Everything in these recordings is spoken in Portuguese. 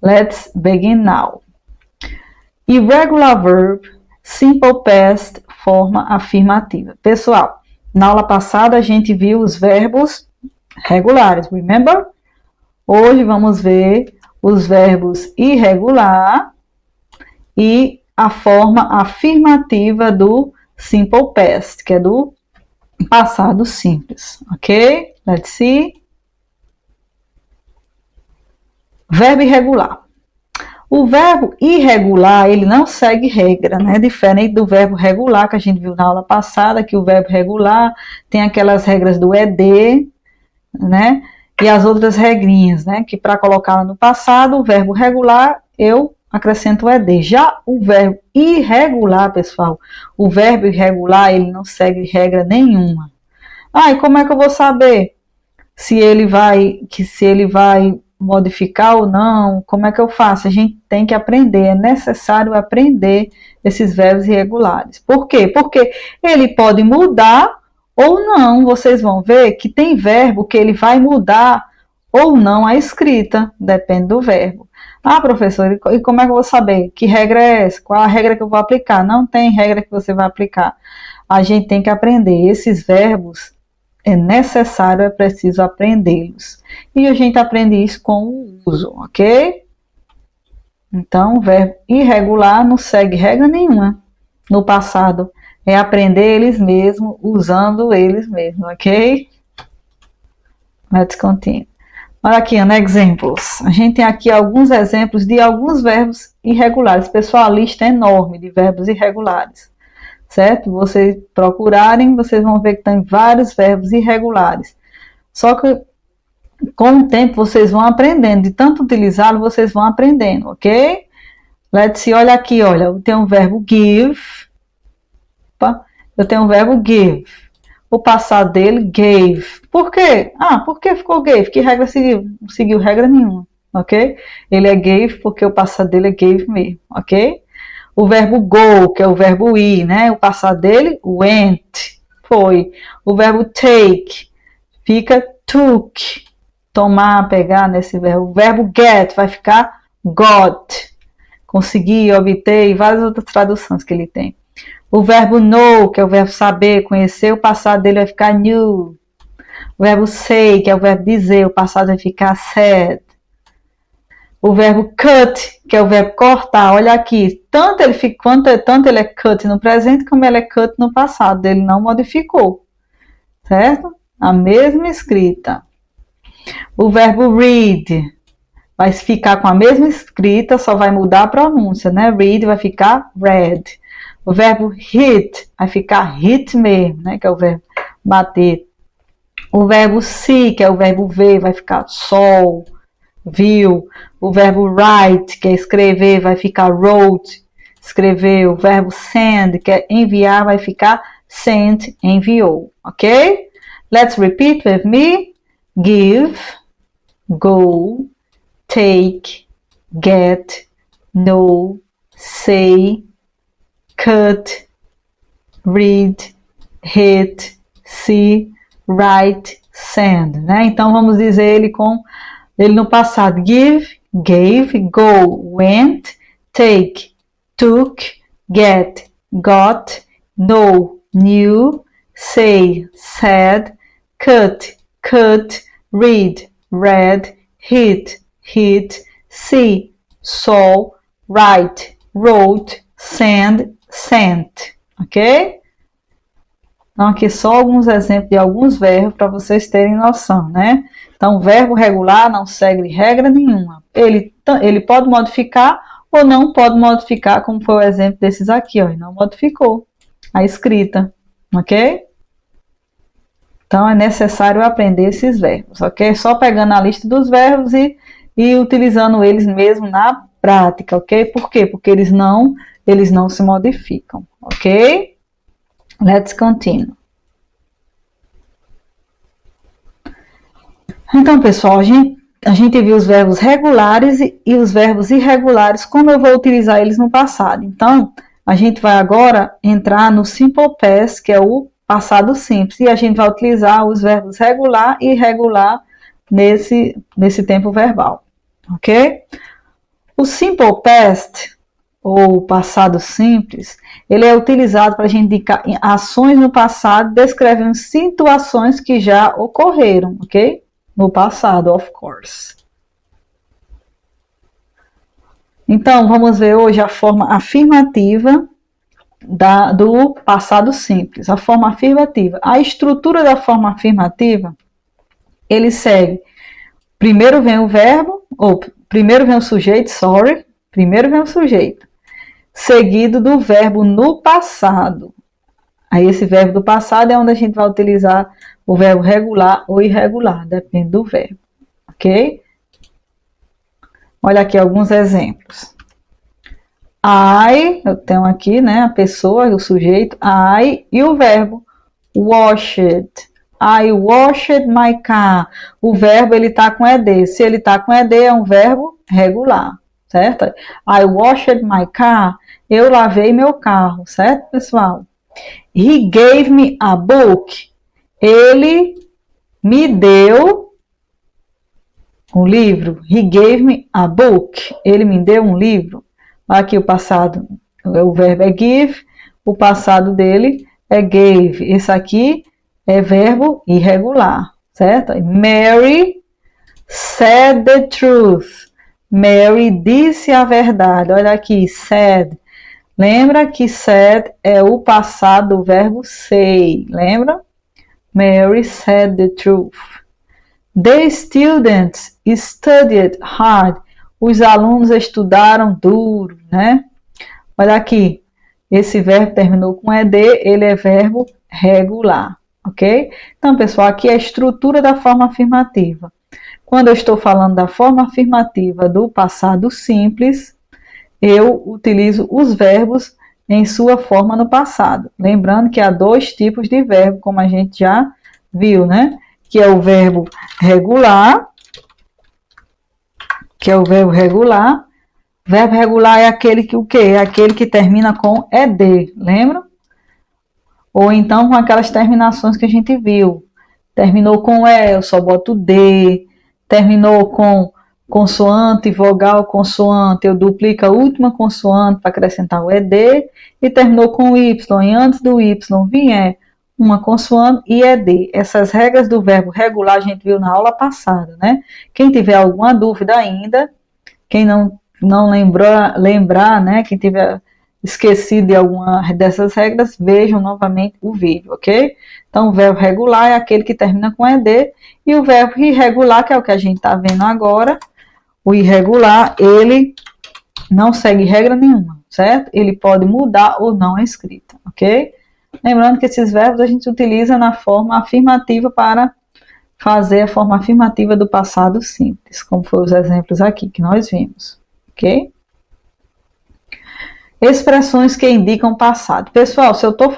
Let's begin now. Irregular verb, simple past, forma afirmativa. Pessoal, na aula passada a gente viu os verbos regulares, remember? Hoje vamos ver os verbos irregular e a forma afirmativa do simple past, que é do passado simples, ok? Let's see. Verbo irregular. O verbo irregular, ele não segue regra, né? Diferente do verbo regular que a gente viu na aula passada, que o verbo regular tem aquelas regras do ED, né? E as outras regrinhas, né? Que para colocá-la no passado, o verbo regular, eu acrescento o ED. Já o verbo irregular, pessoal, o verbo irregular, ele não segue regra nenhuma. Ah, e como é que eu vou saber se ele vai modificar ou não? Como é que eu faço? A gente tem que aprender, é necessário aprender esses verbos irregulares. Por quê? Porque ele pode mudar ou não. Vocês vão ver que tem verbo que ele vai mudar ou não a escrita, depende do verbo. Ah, professor, e como é que eu vou saber? Que regra é essa? Qual a regra que eu vou aplicar? Não tem regra que você vai aplicar. A gente tem que aprender esses verbos. É necessário, é preciso aprendê-los. E a gente aprende isso com o uso, ok? Então, o verbo irregular não segue regra nenhuma no passado. É aprender eles mesmos, usando eles mesmos, ok? Let's continue. Olha aqui, né, examples. A gente tem aqui alguns exemplos de alguns verbos irregulares. Pessoal, a lista é enorme de verbos irregulares. Certo? Vocês procurarem, vocês vão ver que tem vários verbos irregulares. Só que com o tempo vocês vão aprendendo, de tanto utilizá-lo, vocês vão aprendendo, ok? Let's see, olha aqui, olha, eu tenho o verbo give. Opa, eu tenho o verbo give. O passado dele, gave. Por quê? Ah, por que ficou gave? Que regra seguiu? Não seguiu regra nenhuma, ok? Ele é gave porque o passado dele é gave mesmo, ok? O verbo go, que é o verbo ir, né? O passado dele, went, foi. O verbo take, fica took, tomar, pegar nesse verbo. O verbo get vai ficar got, conseguir, obter e várias outras traduções que ele tem. O verbo know, que é o verbo saber, conhecer, o passado dele vai ficar knew. O verbo say, que é o verbo dizer, o passado vai ficar said. O verbo cut, que é o verbo cortar, olha aqui, tanto ele é cut no presente, como ele é cut no passado, ele não modificou, certo? A mesma escrita. O verbo read vai ficar com a mesma escrita, só vai mudar a pronúncia, né? Read vai ficar read. O verbo hit vai ficar hit mesmo, né? Que é o verbo bater. O verbo see, que é o verbo ver, vai ficar saw, viu. O verbo write, que é escrever, vai ficar wrote, escreveu. O verbo send, que é enviar, vai ficar sent, enviou, ok? Let's repeat with me. Give, go, take, get, know, say, cut, read, hit, see, write, send, né? Então vamos dizer ele no passado. Give, gave, go, went, take, took, get, got, know, knew, say, said, cut, read, read, hit, see, saw, write, wrote, send, sent, ok? Então, aqui só alguns exemplos de alguns verbos para vocês terem noção, né? Então, o verbo regular não segue regra nenhuma. Ele pode modificar ou não pode modificar, como foi o exemplo desses aqui, ó. Ele não modificou a escrita, ok? Então, é necessário aprender esses verbos, ok? Só pegando a lista dos verbos e utilizando eles mesmo na prática, ok? Por quê? Porque eles não se modificam, ok? Let's continue. Então, pessoal, a gente viu os verbos regulares e os verbos irregulares, como eu vou utilizar eles no passado. Então, a gente vai agora entrar no simple past, que é o passado simples, e a gente vai utilizar os verbos regular e irregular nesse tempo verbal, ok? O simple past, ou passado simples, ele é utilizado para a gente indicar ações no passado, descrevendo situações que já ocorreram, ok? No passado, of course. Então, vamos ver hoje a forma afirmativa do passado simples. A forma afirmativa. A estrutura da forma afirmativa, ele segue. Primeiro vem o verbo, ou primeiro vem o sujeito, primeiro vem o sujeito, seguido do verbo no passado. Aí esse verbo do passado é onde a gente vai utilizar o verbo regular ou irregular, depende do verbo, ok? Olha aqui alguns exemplos. Eu tenho aqui, né, a pessoa, o sujeito, I, e o verbo washed. I washed my car. O verbo, ele tá com ED. Se ele tá com ED, é um verbo regular, certo? I washed my car. Eu lavei meu carro, certo, pessoal? He gave me a book. Ele me deu um livro. He gave me a book. Ele me deu um livro. Aqui o passado, o verbo é give, o passado dele é gave. Esse aqui é verbo irregular, certo? Mary said the truth. Mary disse a verdade. Olha aqui, said. Lembra que said é o passado do verbo say. Lembra? Mary said the truth. The students studied hard. Os alunos estudaram duro, né? Olha aqui, esse verbo terminou com ED, ele é verbo regular, ok? Então, pessoal, aqui é a estrutura da forma afirmativa. Quando eu estou falando da forma afirmativa do passado simples, eu utilizo os verbos em sua forma no passado. Lembrando que há dois tipos de verbo, como a gente já viu, né? Que é o verbo regular, Verbo regular é aquele que o quê? É aquele que termina com ED, lembra? Ou então com aquelas terminações que a gente viu. Terminou com E, eu só boto D. Terminou com consoante, vogal, consoante, eu duplico a última consoante para acrescentar o ED. E terminou com Y, e antes do Y vier uma consoante e ED. Essas regras do verbo regular a gente viu na aula passada, né? Quem tiver alguma dúvida ainda, quem não lembrar, né? Quem tiver esquecido de alguma dessas regras, vejam novamente o vídeo, ok? Então, o verbo regular é aquele que termina com ED, e o verbo irregular, que é o que a gente está vendo agora, o irregular, ele não segue regra nenhuma, certo? Ele pode mudar ou não a escrita, ok? Lembrando que esses verbos a gente utiliza na forma afirmativa para fazer a forma afirmativa do passado simples, como foram os exemplos aqui que nós vimos, ok? Expressões que indicam passado. Pessoal, se eu estou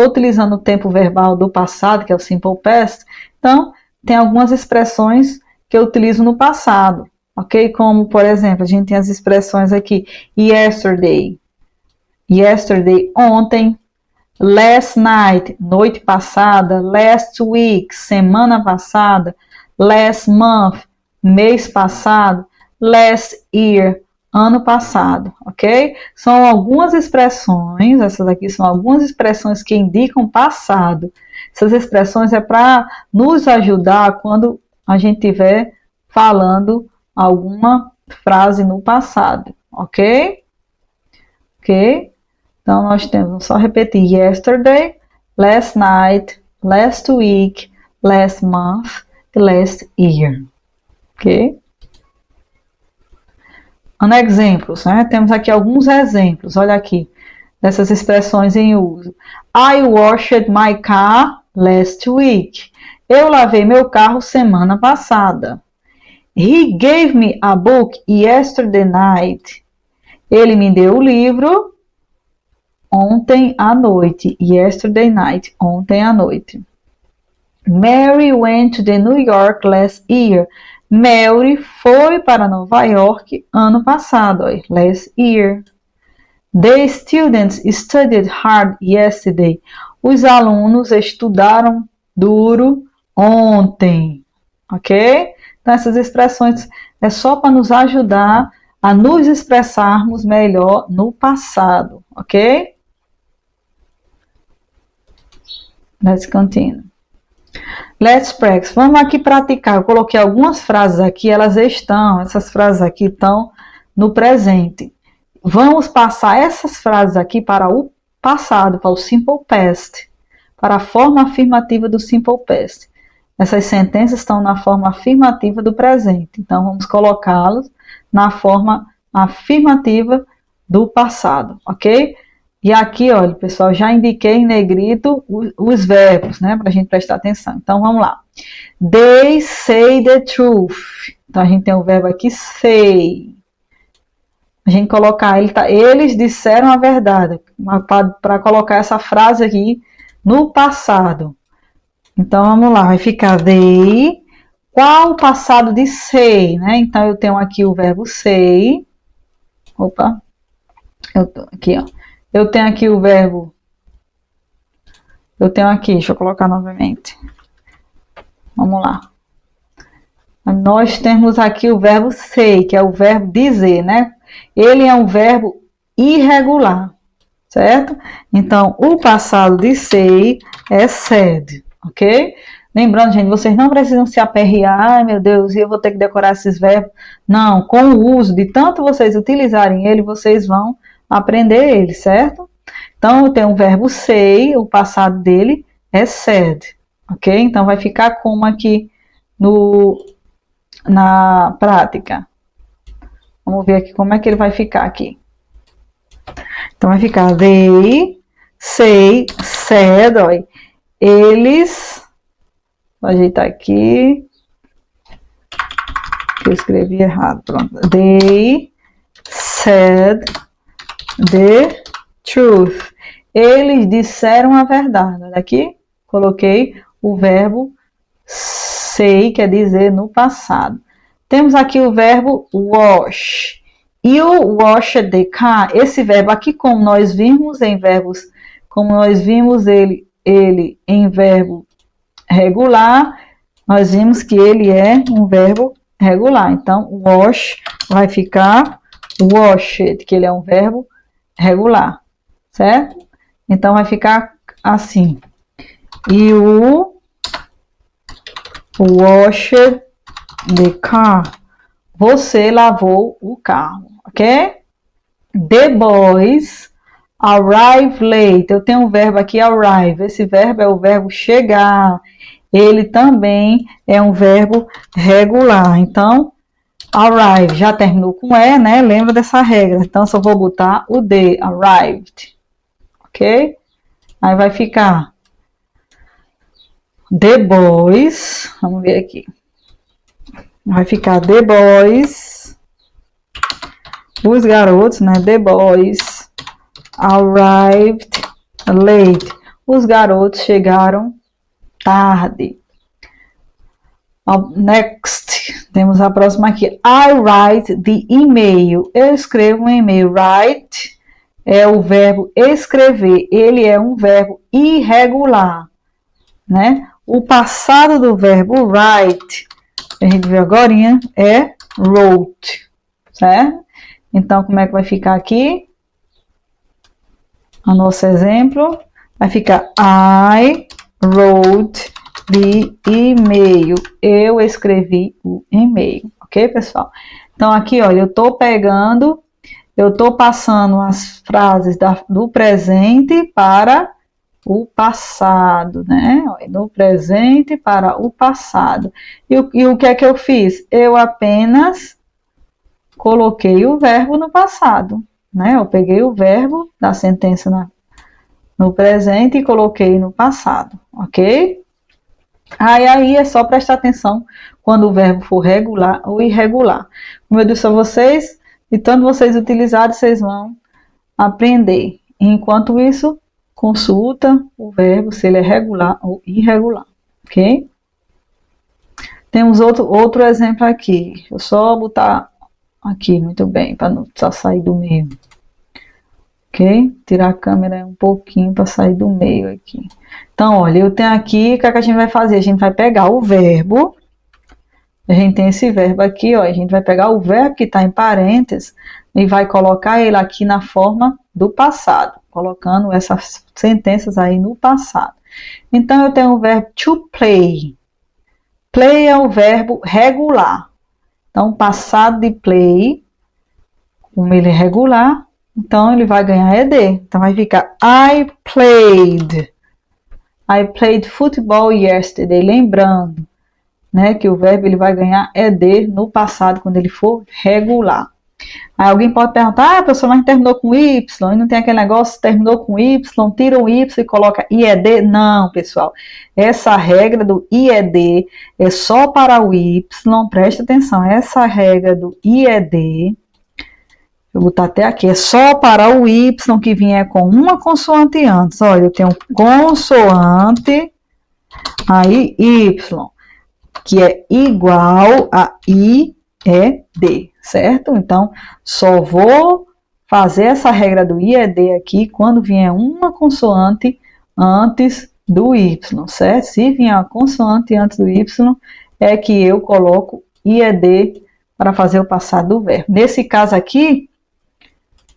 utilizando o tempo verbal do passado, que é o simple past, então tem algumas expressões que eu utilizo no passado, ok? Como, por exemplo, a gente tem as expressões aqui, yesterday, ontem, last night, noite passada, last week, semana passada, last month, mês passado, last year, ano passado, ok? São algumas expressões, essas aqui são algumas expressões que indicam passado. Essas expressões é para nos ajudar quando a gente estiver falando alguma frase no passado, ok? Ok? Então, nós temos, só repetir, yesterday, last night, last week, last month e last year. Ok? Exemplos, né? Temos aqui alguns exemplos, olha aqui, dessas expressões em uso. I washed my car last week. Eu lavei meu carro semana passada. He gave me a book yesterday night. Ele me deu o livro ontem à noite. Yesterday night, ontem à noite. Mary went to the New York last year. Mary foi para Nova York ano passado. Last year. The students studied hard yesterday. Os alunos estudaram duro ontem. Ok? Então, essas expressões é só para nos ajudar a nos expressarmos melhor no passado, ok? Let's continue. Let's practice. Vamos aqui praticar. Eu coloquei algumas frases aqui, essas frases aqui estão no presente. Vamos passar essas frases aqui para o passado, para o simple past, para a forma afirmativa do simple past. Essas sentenças estão na forma afirmativa do presente. Então, vamos colocá-los na forma afirmativa do passado, ok? E aqui, olha, pessoal, já indiquei em negrito os verbos, né, para a gente prestar atenção. Então, vamos lá. They say the truth. Então, a gente tem o verbo aqui, say. A gente colocar, eles disseram a verdade, para colocar essa frase aqui no passado. Então, vamos lá, vai ficar they. Qual o passado de say, né? Então, eu tenho aqui o verbo say. Opa, aqui, ó. Eu tenho aqui o verbo, deixa eu colocar novamente. Vamos lá. Nós temos aqui o verbo say, que é o verbo dizer, né? Ele é um verbo irregular, certo? Então, o passado de say é said, ok? Lembrando, gente, vocês não precisam se aperrear, ai meu Deus, eu vou ter que decorar esses verbos. Não, com o uso de tanto vocês utilizarem ele, vocês vão aprender ele, certo? Então, eu tenho o verbo say, o passado dele é said, ok? Então, vai ficar como aqui na prática. Vamos ver aqui como é que ele vai ficar aqui. Então, vai ficar they say, said, olha, eles, vou ajeitar aqui, que eu escrevi errado, pronto. They said the truth. Eles disseram a verdade. Olha aqui, coloquei o verbo say, quer dizer no passado. Temos aqui o verbo wash. E o wash the car, esse verbo aqui, como nós vimos ele em verbo regular, nós vimos que ele é um verbo regular. Então, wash vai ficar washed, que ele é um verbo regular, certo? Então, vai ficar assim. E o washed the car. Você lavou o carro, ok? The boys arrive late. Eu tenho um verbo aqui, arrive. Esse verbo é o verbo chegar. Ele também é um verbo regular. Então, arrive já terminou com E, né? Lembra dessa regra. Então, só vou botar o the, arrived. Ok? Aí vai ficar the boys. Vamos ver aqui. Vai ficar the boys. Os garotos, né? The boys arrived late. Os garotos chegaram tarde. Next, temos a próxima aqui. I write the email. Eu escrevo um e-mail. Write é o verbo escrever. Ele é um verbo irregular, né? O passado do verbo write, a gente viu agora, é wrote, certo? Então, como é que vai ficar aqui? O nosso exemplo vai ficar I wrote the email. Eu escrevi o e-mail, ok, pessoal? Então, aqui, olha, eu estou passando as frases do presente para o passado, né? Do presente para o passado. E o que é que eu fiz? Eu apenas coloquei o verbo no passado, né? Eu peguei o verbo da sentença no presente e coloquei no passado, ok? Aí é só prestar atenção quando o verbo for regular ou irregular. Como eu disse a vocês, de tanto vocês utilizarem, vocês vão aprender. Enquanto isso, consulta o verbo se ele é regular ou irregular, ok? Temos outro exemplo aqui. Deixa eu só botar aqui, muito bem, para não só sair do meio. Ok? Tirar a câmera um pouquinho para sair do meio aqui. Então, olha, eu tenho aqui, o que a gente vai fazer? A gente vai pegar o verbo, a gente tem esse verbo aqui, ó, a gente vai pegar o verbo que está em parênteses e vai colocar ele aqui na forma do passado, colocando essas sentenças aí no passado. Então, eu tenho o verbo to play. Play é o verbo regular. Então, passado de play, como ele é regular, então ele vai ganhar ED. Então, vai ficar I played football yesterday. Lembrando, né, que o verbo ele vai ganhar ED no passado, quando ele for regular. Aí alguém pode perguntar, a pessoa mas terminou com Y, e não tem aquele negócio, terminou com Y, tira o Y e coloca IED. Não, pessoal, essa regra do IED é só para o Y, presta atenção, essa regra do IED, vou botar até aqui, é só para o Y que vier com uma consoante antes. Olha, eu tenho consoante, aí Y, que é igual a IED, certo? Então, só vou fazer essa regra do IED aqui quando vier uma consoante antes do Y, certo? Se vier uma consoante antes do Y, é que eu coloco IED para fazer o passado do verbo. Nesse caso aqui,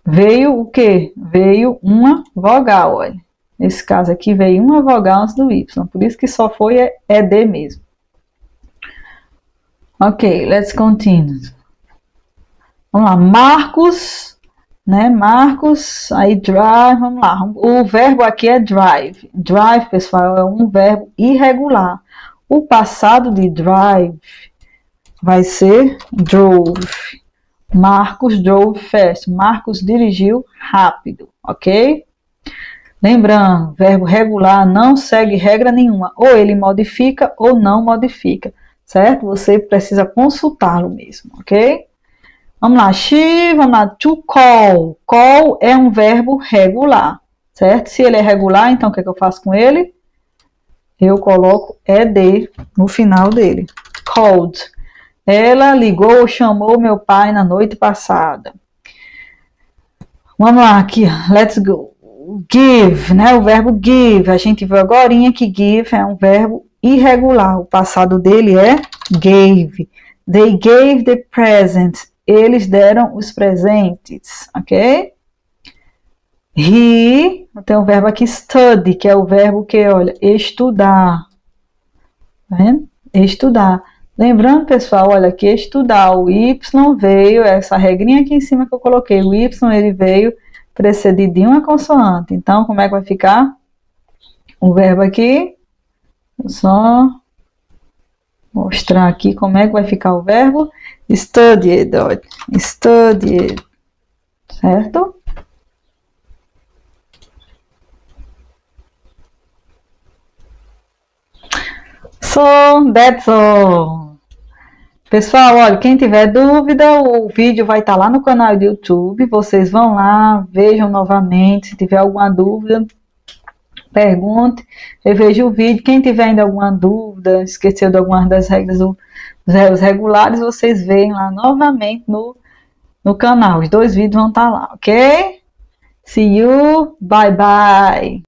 veio o quê? Veio uma vogal, olha. Nesse caso aqui, veio uma vogal antes do Y, por isso que só foi ED mesmo. Ok, let's continue. Vamos lá, Marcos, né? Marcos, aí drive, vamos lá. O verbo aqui é drive. Drive, pessoal, é um verbo irregular. O passado de drive vai ser drove. Marcos drove fast. Marcos dirigiu rápido, ok? Lembrando, verbo regular não segue regra nenhuma. Ou ele modifica ou não modifica, certo? Você precisa consultá-lo mesmo, ok? Vamos lá, vamos lá, to call. Call é um verbo regular, certo? Se ele é regular, então o que eu faço com ele? Eu coloco ED no final dele. Called. Ela ligou ou chamou meu pai na noite passada. Vamos lá, aqui, let's go. Give, né? O verbo give. A gente viu agora que give é um verbo irregular. O passado dele é gave. They gave the presents. Eles deram os presentes, ok? He, tem o verbo aqui study, que é o verbo que, olha, estudar. Tá vendo? Estudar. Lembrando, pessoal, olha, que estudar, o Y veio, essa regrinha aqui em cima que eu coloquei, o Y ele veio precedido de uma consoante. Então, como é que vai ficar? O verbo aqui, vou só mostrar aqui como é que vai ficar o verbo. Studied, studied, certo? So, that's all. Pessoal, olha, quem tiver dúvida, o vídeo vai estar lá no canal do YouTube. Vocês vão lá, vejam novamente. Se tiver alguma dúvida, pergunte, reveja o vídeo. Quem tiver ainda alguma dúvida, esqueceu de algumas das regras dos verbos regulares, vocês veem lá novamente no canal. Os 2 vídeos vão estar lá, ok? See you, bye bye!